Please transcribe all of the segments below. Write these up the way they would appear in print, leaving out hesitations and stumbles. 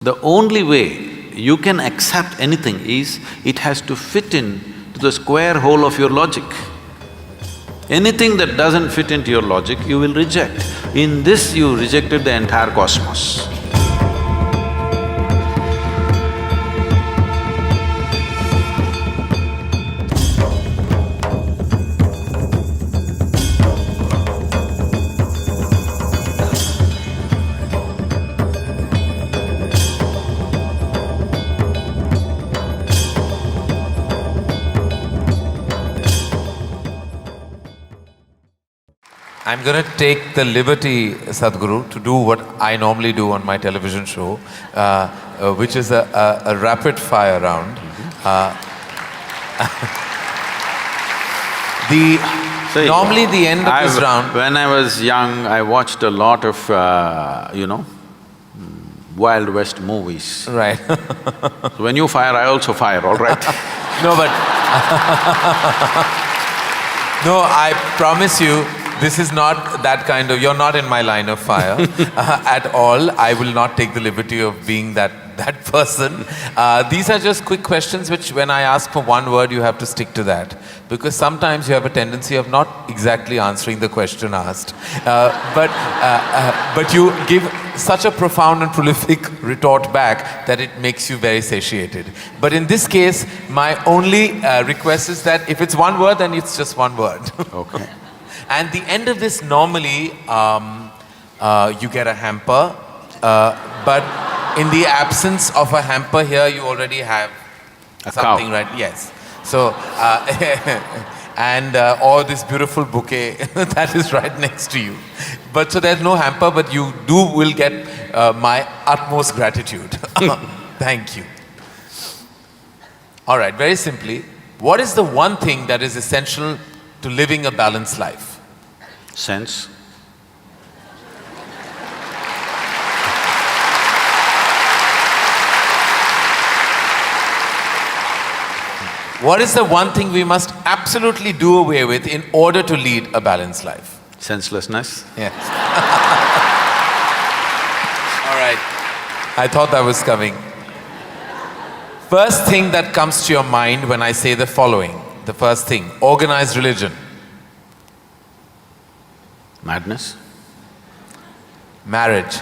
The only way you can accept anything is, it has to fit in to the square hole of your logic. Anything that doesn't fit into your logic, you will reject. In this, you rejected the entire cosmos. I'm going to take the liberty, Sadhguru, to do what I normally do on my television show, which is a rapid fire round. Normally the end of this round… When I was young, I watched a lot of, Wild West movies. Right. So when you fire, I also fire, all right? No, but no, I promise you, this is not that kind of… You're not in my line of fire at all. I will not take the liberty of being that person. These are just quick questions which when I ask for one word, you have to stick to that. Because sometimes you have a tendency of not exactly answering the question asked. But you give such a profound and prolific retort back that it makes you very satiated. But in this case, my only request is that if it's one word, then it's just one word. Okay. And the end of this, normally, you get a hamper, but in the absence of a hamper here, you already have something, cow. right? Yes. So, or this beautiful bouquet that is right next to you. But so there's no hamper, but you will get my utmost gratitude. Thank you. All right, very simply, what is the one thing that is essential to living a balanced life? Sense. What is the one thing we must absolutely do away with in order to lead a balanced life? Senselessness. Yes. All right. I thought that was coming. First thing that comes to your mind when I say the following. The first thing, organized religion. Madness. Marriage.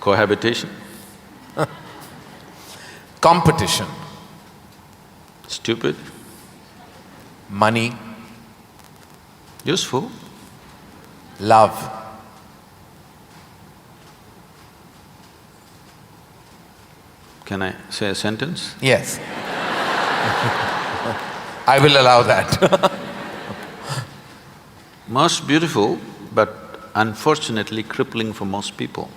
Cohabitation. Competition. Stupid. Money. Useful. Love. Can I say a sentence? Yes. I will allow that. Most beautiful, but unfortunately crippling for most people.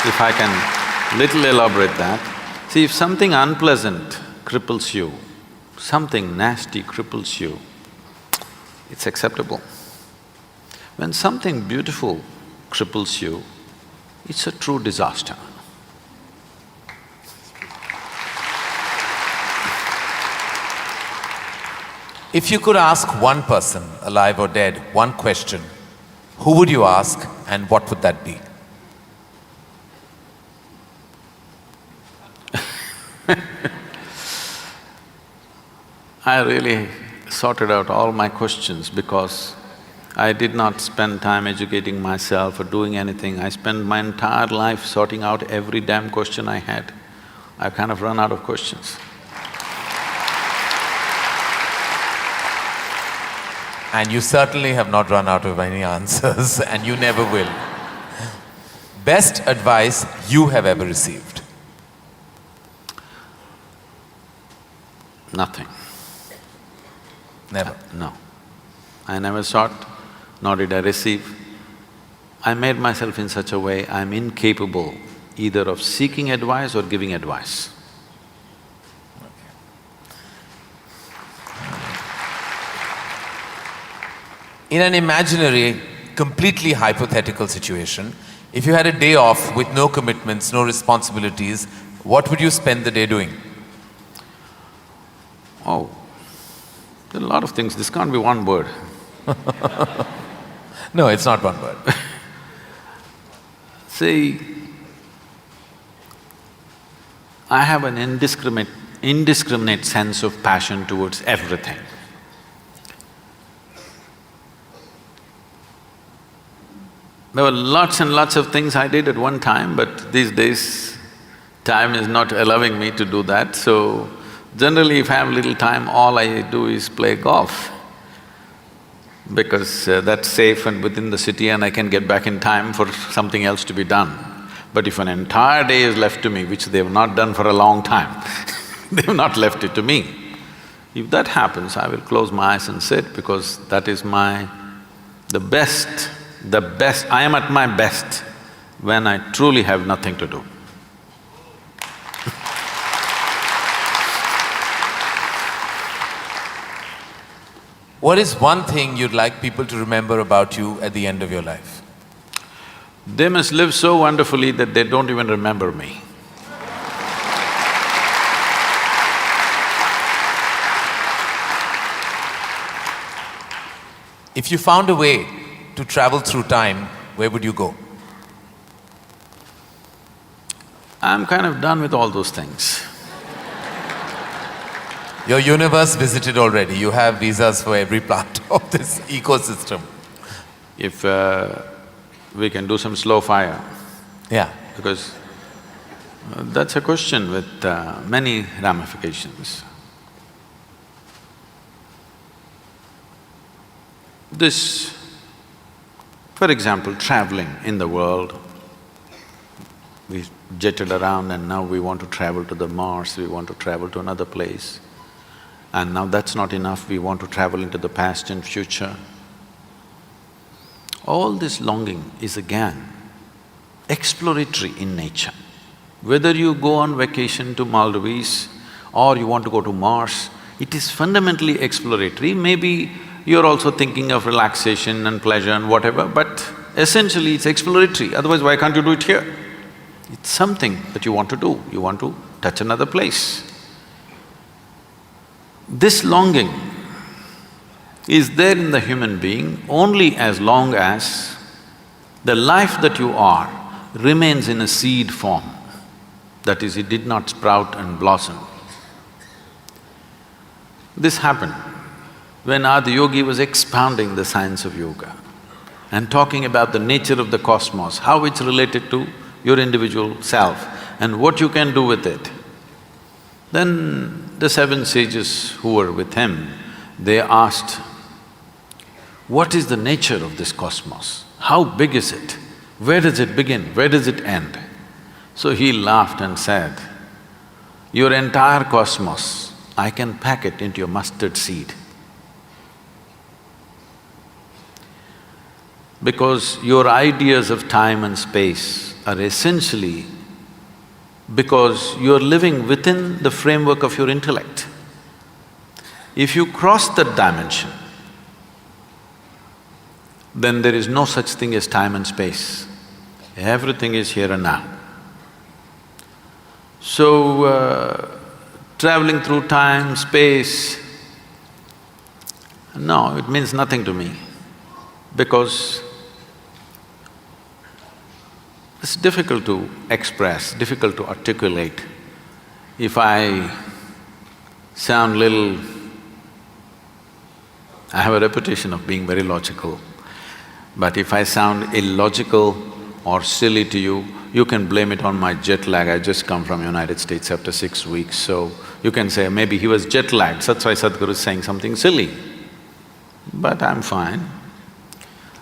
If I can little elaborate that, see, if something unpleasant cripples you, something nasty cripples you, it's acceptable. When something beautiful cripples you, it's a true disaster. If you could ask one person, alive or dead, one question, who would you ask and what would that be? I really sorted out all my questions because I did not spend time educating myself or doing anything. I spent my entire life sorting out every damn question I had. I've kind of run out of questions. And you certainly have not run out of any answers and you never will. Best advice you have ever received? Nothing. Never? No. I never sought, nor did I receive. I made myself in such a way I'm incapable either of seeking advice or giving advice. In an imaginary, completely hypothetical situation, if you had a day off with no commitments, no responsibilities, what would you spend the day doing? Oh, there are a lot of things, this can't be one word. No, it's not one word. See, I have an indiscriminate sense of passion towards everything. There were lots and lots of things I did at one time, but these days, time is not allowing me to do that, so generally if I have little time, all I do is play golf. Because that's safe and within the city and I can get back in time for something else to be done. But if an entire day is left to me, which they've not done for a long time, they've not left it to me. If that happens, I will close my eyes and sit because that is the best, I am at my best when I truly have nothing to do. What is one thing you'd like people to remember about you at the end of your life? They must live so wonderfully that they don't even remember me. If you found a way to travel through time, where would you go? I'm kind of done with all those things. Your universe visited already, you have visas for every part of this ecosystem. If we can do some slow fire, Yeah. because that's a question with many ramifications. This, for example, traveling in the world, we jetted around and now we want to travel to the Mars, we want to travel to another place. And now that's not enough, we want to travel into the past and future. All this longing is again exploratory in nature. Whether you go on vacation to Maldives or you want to go to Mars, it is fundamentally exploratory. Maybe you're also thinking of relaxation and pleasure and whatever, but essentially it's exploratory, otherwise why can't you do it here? It's something that you want to do, you want to touch another place. This longing is there in the human being only as long as the life that you are remains in a seed form. That is, it did not sprout and blossom. This happened when Adi Yogi was expounding the science of yoga and talking about the nature of the cosmos, how it's related to your individual self and what you can do with it. Then the seven sages who were with him, they asked, what is the nature of this cosmos? How big is it? Where does it begin? Where does it end? So he laughed and said, your entire cosmos, I can pack it into a mustard seed. Because your ideas of time and space are essentially because you're living within the framework of your intellect. If you cross that dimension, then there is no such thing as time and space. Everything is here and now. So, traveling through time, space, no, it means nothing to me because it's difficult to express, difficult to articulate. If I sound little… I have a reputation of being very logical, but if I sound illogical or silly to you, you can blame it on my jet lag. I just come from United States after 6 weeks, so you can say, maybe he was jet lagged, that's why Sadhguru is saying something silly. But I'm fine.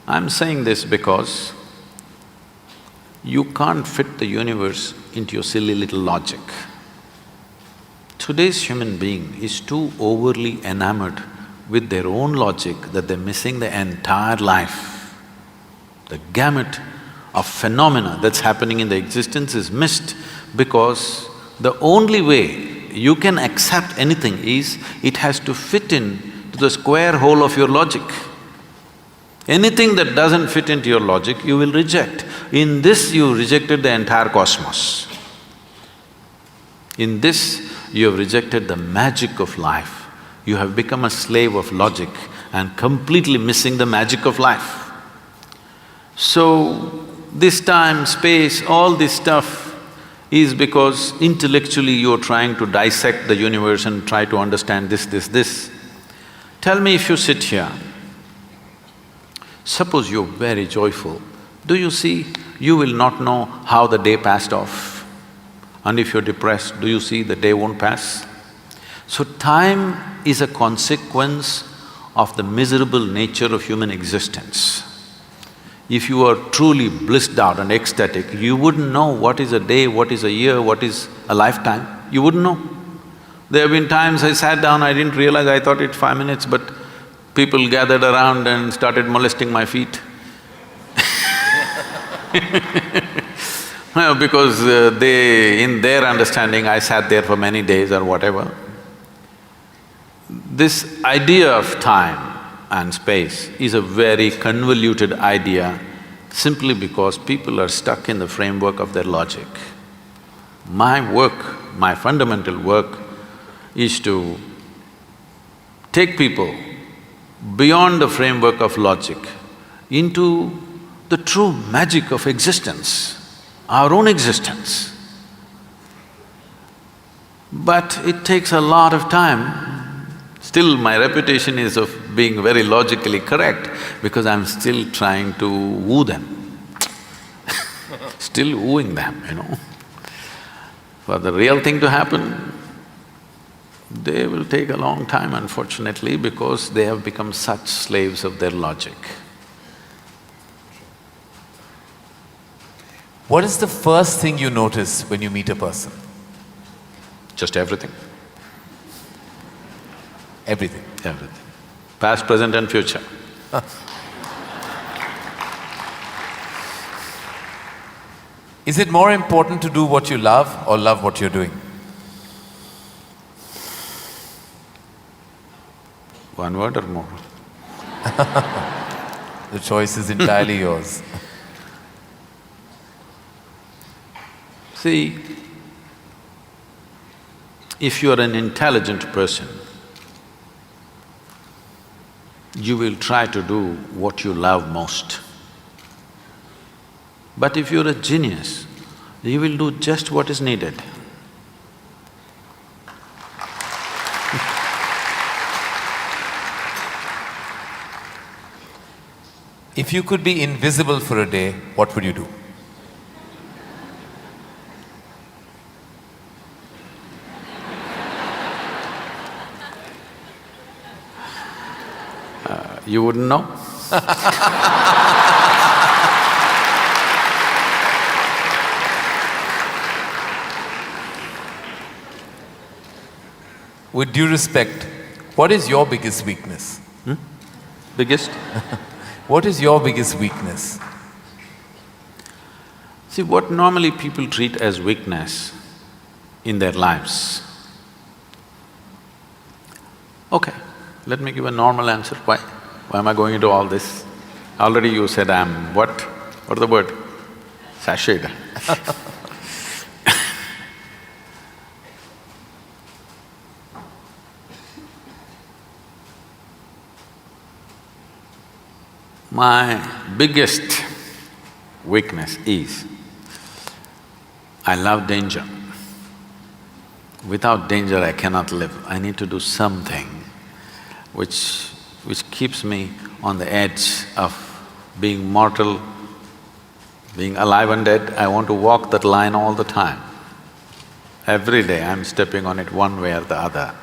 I'm saying this because you can't fit the universe into your silly little logic. Today's human being is too overly enamored with their own logic that they're missing the entire life. The gamut of phenomena that's happening in the existence is missed because the only way you can accept anything is it has to fit in to the square hole of your logic. Anything that doesn't fit into your logic, you will reject. In this, you rejected the entire cosmos. In this, you have rejected the magic of life. You have become a slave of logic and completely missing the magic of life. So, this time, space, all this stuff is because intellectually you're trying to dissect the universe and try to understand this. Tell me, if you sit here, suppose you're very joyful, do you see, you will not know how the day passed off. And if you're depressed, do you see the day won't pass? So time is a consequence of the miserable nature of human existence. If you are truly blissed out and ecstatic, you wouldn't know what is a day, what is a year, what is a lifetime. You wouldn't know. There have been times I sat down, I didn't realize, I thought it's 5 minutes, but people gathered around and started molesting my feet. Well, because in their understanding, I sat there for many days or whatever. This idea of time and space is a very convoluted idea simply because people are stuck in the framework of their logic. My work, my fundamental work is to take people beyond the framework of logic into the true magic of existence, our own existence. But it takes a lot of time. Still, my reputation is of being very logically correct because I'm still trying to woo them still wooing them, you know. For the real thing to happen, they will take a long time, unfortunately, because they have become such slaves of their logic. What is the first thing you notice when you meet a person? Just everything. Everything. Everything. Past, present and future. Is it more important to do what you love or love what you're doing? One word or more? The choice is entirely yours. See, if you are an intelligent person, you will try to do what you love most. But if you're a genius, you will do just what is needed. If you could be invisible for a day, what would you do? You wouldn't know? With due respect, what is your biggest weakness? Biggest? What is your biggest weakness? See, what normally people treat as weakness in their lives. Okay, let me give a normal answer. Why? Why am I going into all this? Already you said I'm what? What's the word? Sashayed. My biggest weakness is, I love danger. Without danger I cannot live. I need to do something which keeps me on the edge of being mortal, being alive and dead. I want to walk that line all the time. Every day I'm stepping on it one way or the other.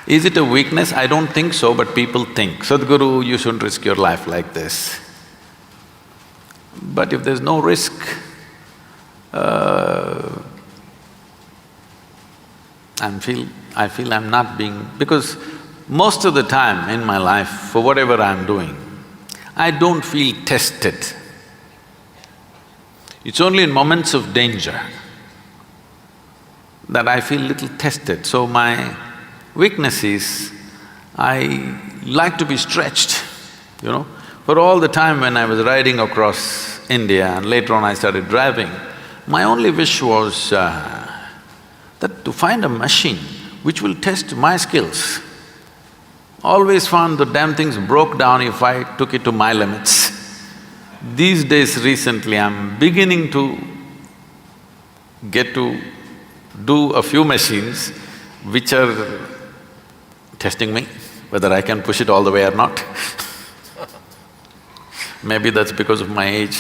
Is it a weakness? I don't think so, but people think, Sadhguru, you shouldn't risk your life like this. But if there's no risk, I feel I'm not being… because most of the time in my life, for whatever I'm doing, I don't feel tested. It's only in moments of danger that I feel little tested. So my weakness is, I like to be stretched, you know. For all the time when I was riding across India and later on I started driving, my only wish was that to find a machine which will test my skills. Always found the damn things broke down if I took it to my limits. These days, recently, I'm beginning to get to do a few machines which are testing me, whether I can push it all the way or not. Maybe that's because of my age.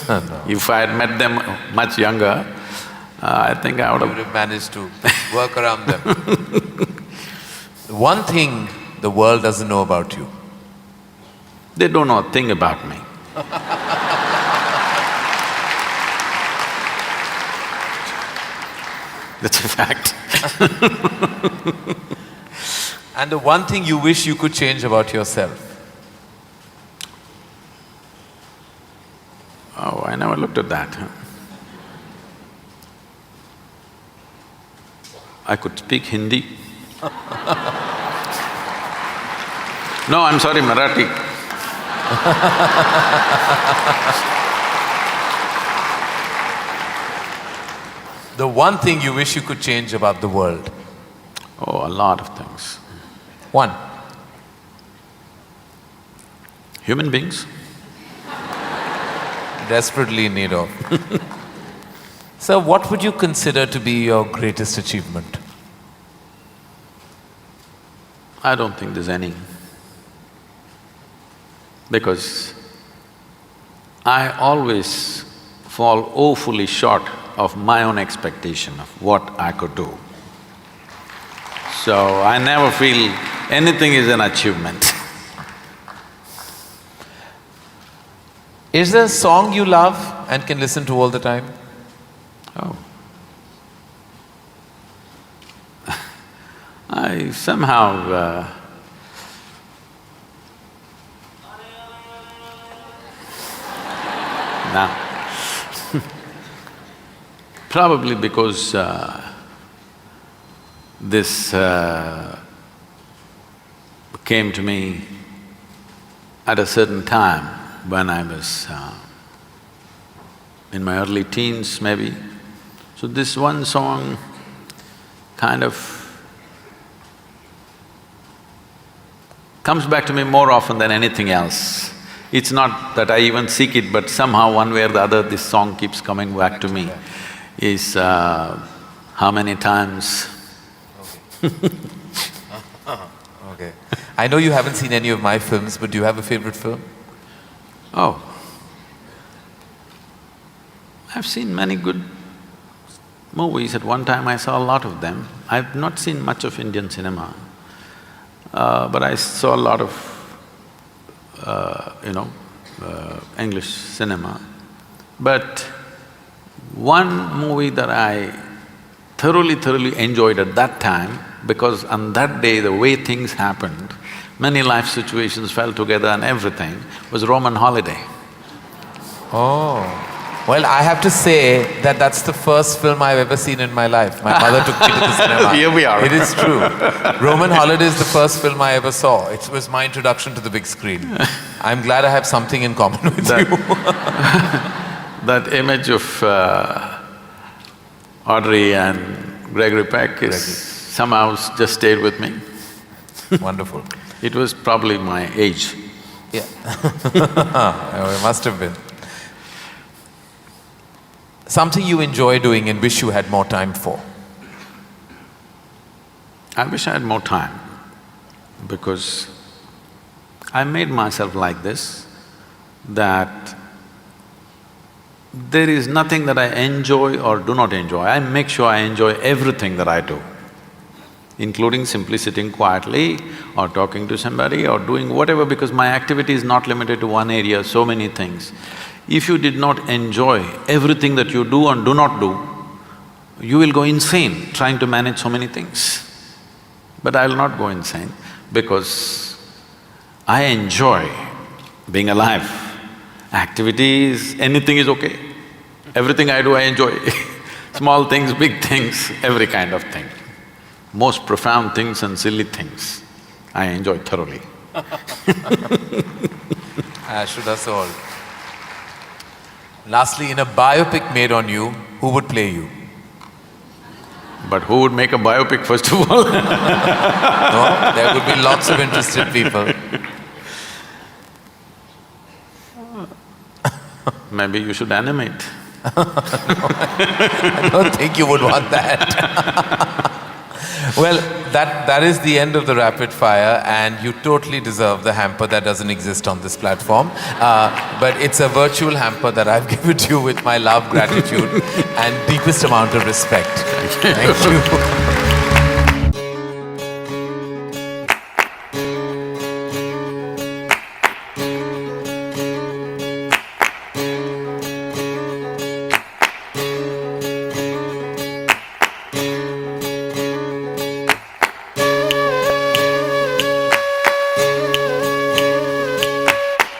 No. If I had met them much younger, I think I would You would have managed to work around them. One thing the world doesn't know about you. They don't know a thing about me. That's a fact. And the one thing you wish you could change about yourself. Oh, I never looked at that. I could speak Hindi. No, I'm sorry, Marathi. The one thing you wish you could change about the world. Oh, a lot of things. One. Human beings. Desperately in need of. Sir, what would you consider to be your greatest achievement? I don't think there's any. Because I always fall woefully short of my own expectation of what I could do. So I never feel anything is an achievement. Is there a song you love and can listen to all the time? Oh. I somehow nah. Probably because this came to me at a certain time when I was in my early teens maybe. So this one song kind of comes back to me more often than anything else. It's not that I even seek it, but somehow one way or the other this song keeps coming back to me. Is how many times Okay. I know you haven't seen any of my films, but do you have a favorite film? Oh. I've seen many good movies. At one time I saw a lot of them. I've not seen much of Indian cinema, but I saw a lot of, English cinema. But one movie that I thoroughly enjoyed at that time, because on that day the way things happened, many life situations fell together and everything, was Roman Holiday. Oh. Well, I have to say that that's the first film I've ever seen in my life. My mother took me to the cinema. Here we are. It is true. Roman Holiday is the first film I ever saw. It was my introduction to the big screen. I'm glad I have something in common with you. That image of Audrey and Gregory Peck is somehow just stayed with me. Wonderful. It was probably my age. Yeah. It must have been. Something you enjoy doing and wish you had more time for? I wish I had more time, because I made myself like this, that there is nothing that I enjoy or do not enjoy. I make sure I enjoy everything that I do, including simply sitting quietly or talking to somebody or doing whatever, because my activity is not limited to one area, so many things. If you did not enjoy everything that you do and do not do, you will go insane trying to manage so many things. But I will not go insane, because I enjoy being alive. Activities, anything is okay. Everything I do, I enjoy. Small things, big things, every kind of thing. Most profound things and silly things, I enjoy thoroughly. Should us all. Lastly, in a biopic made on you, who would play you? But who would make a biopic first of all? No, there would be lots of interested people. Maybe you should animate. I don't think you would want that. Well, that is the end of the rapid fire, and you totally deserve the hamper that doesn't exist on this platform. But it's a virtual hamper that I've given to you with my love, gratitude, and deepest amount of respect. Thank you.